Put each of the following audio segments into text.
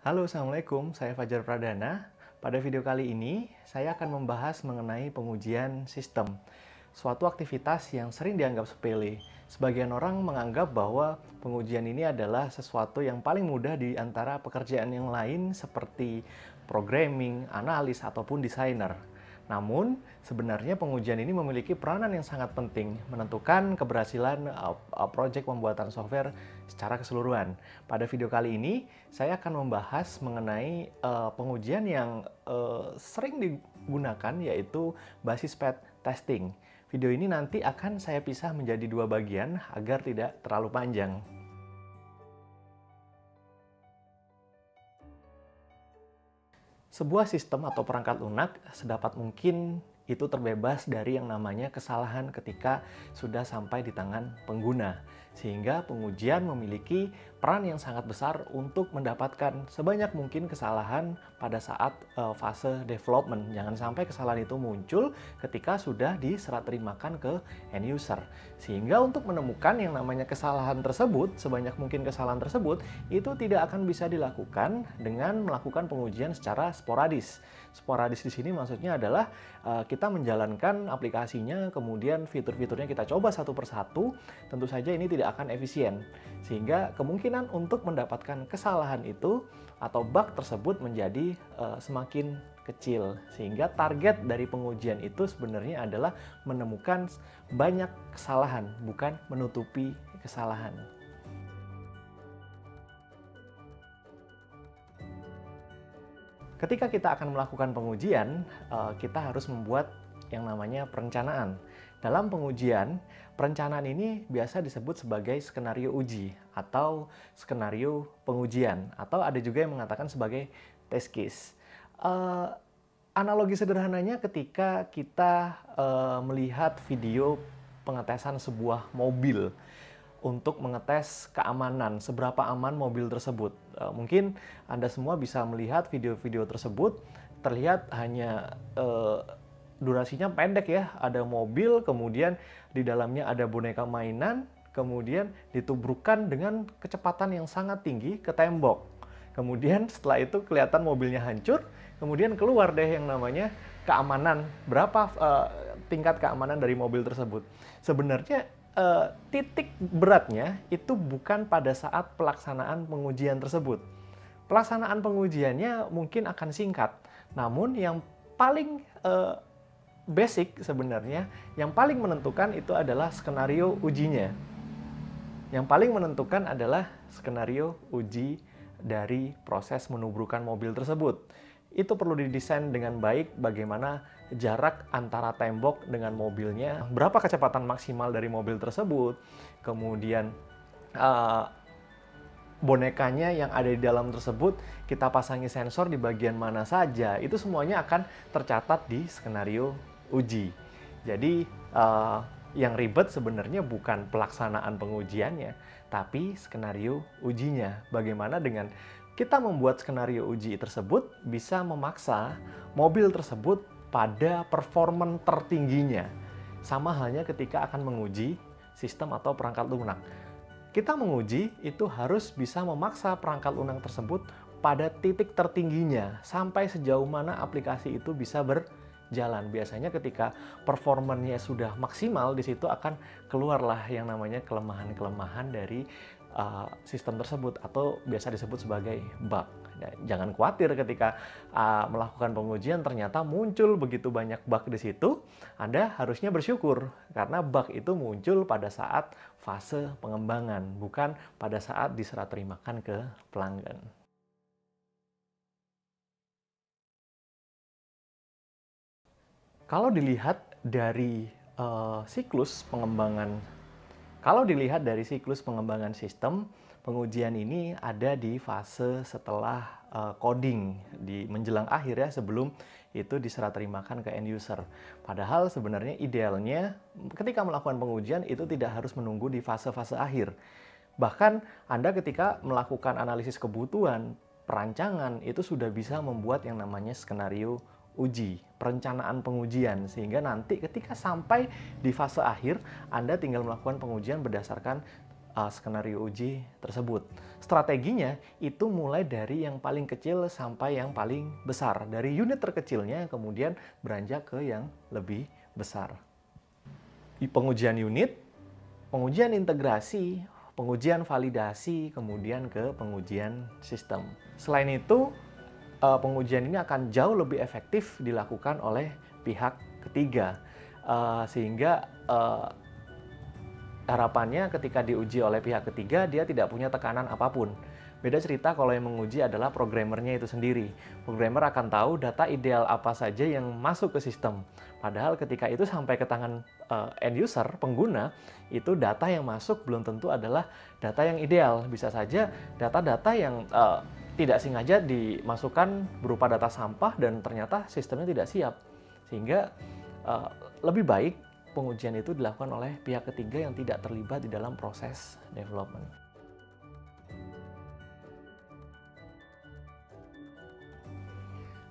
Halo, Assalamualaikum. Saya Fajar Pradana. Pada video kali ini, saya akan membahas mengenai pengujian sistem. Suatu aktivitas yang sering dianggap sepele. Sebagian orang menganggap bahwa pengujian ini adalah sesuatu yang paling mudah di antara pekerjaan yang lain seperti programming, analis, ataupun desainer. Namun, sebenarnya pengujian ini memiliki peranan yang sangat penting menentukan keberhasilan proyek pembuatan software secara keseluruhan. Pada video kali ini, saya akan membahas mengenai pengujian yang sering digunakan, yaitu basis path testing. Video ini nanti akan saya pisah menjadi dua bagian agar tidak terlalu panjang. Sebuah sistem atau perangkat lunak sedapat mungkin itu terbebas dari yang namanya kesalahan ketika sudah sampai di tangan pengguna. Sehingga pengujian memiliki peran yang sangat besar untuk mendapatkan sebanyak mungkin kesalahan pada saat fase development. Jangan sampai kesalahan itu muncul ketika sudah diserah terimakan ke end user. Sehingga untuk menemukan yang namanya kesalahan tersebut, sebanyak mungkin kesalahan tersebut, itu tidak akan bisa dilakukan dengan melakukan pengujian secara sporadis. Sporadis di sini maksudnya adalah kita menjalankan aplikasinya, kemudian fitur-fiturnya kita coba satu persatu, tentu saja ini tidak akan efisien. Sehingga kemungkinan untuk mendapatkan kesalahan itu atau bug tersebut menjadi semakin kecil. Sehingga target dari pengujian itu sebenarnya adalah menemukan banyak kesalahan, bukan menutupi kesalahan. Ketika kita akan melakukan pengujian, kita harus membuat yang namanya perencanaan. Dalam pengujian, perencanaan ini biasa disebut sebagai skenario uji atau skenario pengujian, atau ada juga yang mengatakan sebagai test case. Analogi sederhananya ketika kita melihat video pengetesan sebuah mobil untuk mengetes keamanan, seberapa aman mobil tersebut. Mungkin Anda semua bisa melihat video-video tersebut, terlihat hanya durasinya pendek ya, ada mobil, kemudian di dalamnya ada boneka mainan, kemudian ditubrukkan dengan kecepatan yang sangat tinggi ke tembok. Kemudian setelah itu kelihatan mobilnya hancur, kemudian keluar deh yang namanya keamanan, berapa tingkat keamanan dari mobil tersebut. Sebenarnya titik beratnya itu bukan pada saat pelaksanaan pengujian tersebut. Pelaksanaan pengujiannya mungkin akan singkat, namun yang paling basic sebenarnya, yang paling menentukan itu adalah skenario ujinya. Yang paling menentukan adalah skenario uji dari proses menubrukan mobil tersebut. Itu perlu didesain dengan baik bagaimana jarak antara tembok dengan mobilnya, berapa kecepatan maksimal dari mobil tersebut, kemudian bonekanya yang ada di dalam tersebut kita pasangi sensor di bagian mana saja, itu semuanya akan tercatat di skenario uji. Jadi yang ribet sebenarnya bukan pelaksanaan pengujiannya, tapi skenario ujinya. Bagaimana dengan kita membuat skenario uji tersebut bisa memaksa mobil tersebut pada performan tertingginya. Sama halnya ketika akan menguji sistem atau perangkat lunak. Kita menguji itu harus bisa memaksa perangkat lunak tersebut pada titik tertingginya, sampai sejauh mana aplikasi itu bisa berjalan. Biasanya ketika performanya sudah maksimal, di situ akan keluarlah yang namanya kelemahan-kelemahan dari sistem tersebut, atau biasa disebut sebagai bug. Jangan khawatir ketika melakukan pengujian ternyata muncul begitu banyak bug di situ. Anda harusnya bersyukur karena bug itu muncul pada saat fase pengembangan, bukan pada saat diserah terimakan ke pelanggan. Kalau dilihat dari siklus pengembangan sistem, pengujian ini ada di fase setelah coding, di menjelang akhir ya, sebelum itu diserah terimakan ke end user. Padahal sebenarnya idealnya ketika melakukan pengujian itu tidak harus menunggu di fase-fase akhir. Bahkan Anda ketika melakukan analisis kebutuhan, perancangan, itu sudah bisa membuat yang namanya skenario uji, perencanaan pengujian, sehingga nanti ketika sampai di fase akhir, Anda tinggal melakukan pengujian berdasarkan skenario uji tersebut. Strateginya itu mulai dari yang paling kecil sampai yang paling besar. Dari unit terkecilnya kemudian beranjak ke yang lebih besar. Di pengujian unit, pengujian integrasi, pengujian validasi, kemudian ke pengujian sistem. Selain itu, pengujian ini akan jauh lebih efektif dilakukan oleh pihak ketiga, sehingga harapannya ketika diuji oleh pihak ketiga, dia tidak punya tekanan apapun. Beda cerita kalau yang menguji adalah programmernya itu sendiri. Programmer akan tahu data ideal apa saja yang masuk ke sistem. Padahal ketika itu sampai ke tangan end user, pengguna, itu data yang masuk belum tentu adalah data yang ideal. Bisa saja data-data yang tidak sengaja dimasukkan berupa data sampah dan ternyata sistemnya tidak siap. Sehingga lebih baik pengujian itu dilakukan oleh pihak ketiga yang tidak terlibat di dalam proses development.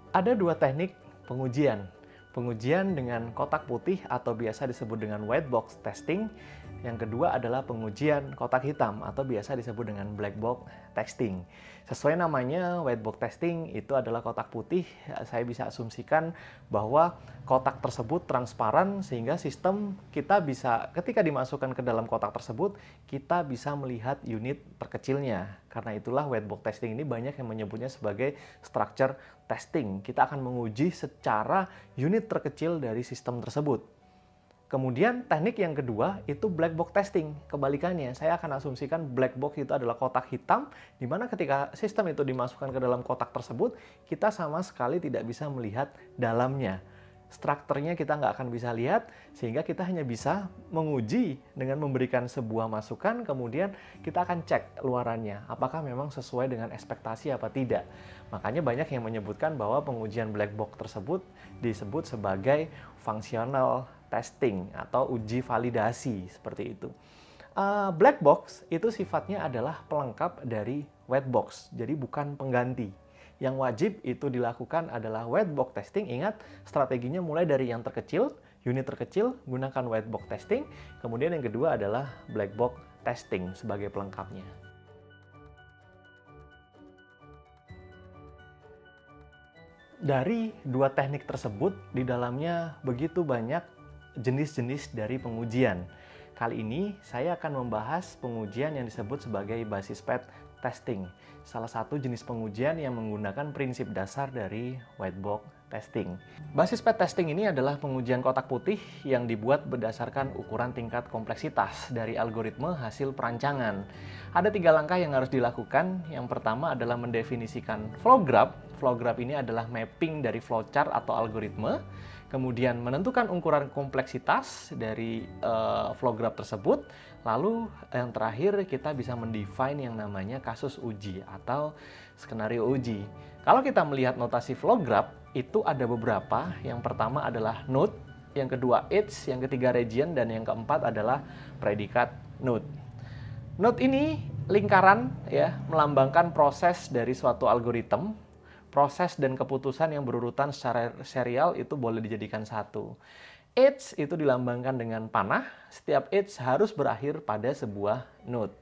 Ada dua teknik pengujian. Pengujian dengan kotak putih atau biasa disebut dengan white box testing. Yang kedua adalah pengujian kotak hitam atau biasa disebut dengan black box testing. Sesuai namanya, white box testing itu adalah kotak putih. Saya bisa asumsikan bahwa kotak tersebut transparan sehingga sistem kita bisa, ketika dimasukkan ke dalam kotak tersebut, kita bisa melihat unit terkecilnya. Karena itulah white box testing ini banyak yang menyebutnya sebagai structure testing. Kita akan menguji secara unit terkecil dari sistem tersebut. Kemudian teknik yang kedua itu black box testing. Kebalikannya, saya akan asumsikan black box itu adalah kotak hitam, di mana ketika sistem itu dimasukkan ke dalam kotak tersebut, kita sama sekali tidak bisa melihat dalamnya. Strukturnya kita nggak akan bisa lihat, sehingga kita hanya bisa menguji dengan memberikan sebuah masukan, kemudian kita akan cek luarannya, apakah memang sesuai dengan ekspektasi apa tidak. Makanya banyak yang menyebutkan bahwa pengujian black box tersebut disebut sebagai functional testing atau uji validasi, seperti itu. Black box itu sifatnya adalah pelengkap dari white box, jadi bukan pengganti. Yang wajib itu dilakukan adalah white box testing. Ingat, strateginya mulai dari yang terkecil, unit terkecil, gunakan white box testing. Kemudian yang kedua adalah black box testing sebagai pelengkapnya. Dari dua teknik tersebut, di dalamnya begitu banyak jenis-jenis dari pengujian. Kali ini saya akan membahas pengujian yang disebut sebagai basis path testing. Salah satu jenis pengujian yang menggunakan prinsip dasar dari white box testing. Basis path testing ini adalah pengujian kotak putih yang dibuat berdasarkan ukuran tingkat kompleksitas dari algoritma hasil perancangan. Ada 3 langkah yang harus dilakukan. Yang pertama adalah mendefinisikan flow graph. Flow graph ini adalah mapping dari flowchart atau algoritma. Kemudian menentukan ukuran kompleksitas dari flow graph tersebut. Lalu yang terakhir kita bisa mendefine yang namanya kasus uji atau skenario uji. Kalau kita melihat notasi flow graph, itu ada beberapa. Yang pertama adalah node, yang kedua edge, yang ketiga region, dan yang keempat adalah predikat node. Node ini lingkaran ya, melambangkan proses dari suatu algoritma. Proses dan keputusan yang berurutan secara serial itu boleh dijadikan satu. Edge itu dilambangkan dengan panah. Setiap edge harus berakhir pada sebuah node.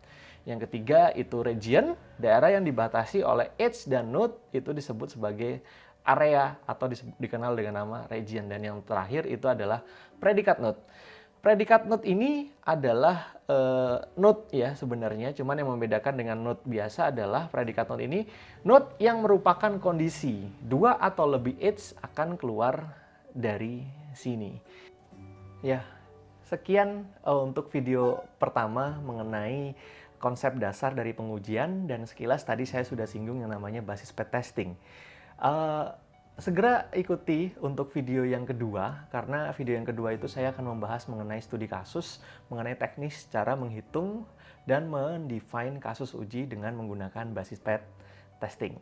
Yang ketiga itu region, daerah yang dibatasi oleh edge dan node itu disebut sebagai area atau dikenal dengan nama region. Dan yang terakhir itu adalah predikat node. Predikat node ini adalah node ya sebenarnya, cuman yang membedakan dengan node biasa adalah predikat node ini node yang merupakan kondisi 2 atau lebih edge akan keluar dari sini. Ya, sekian untuk video pertama mengenai konsep dasar dari pengujian, dan sekilas tadi saya sudah singgung yang namanya basis path testing. Segera ikuti untuk video yang kedua, karena video yang kedua itu saya akan membahas mengenai studi kasus, mengenai teknis cara menghitung dan mendefine kasus uji dengan menggunakan basis path testing.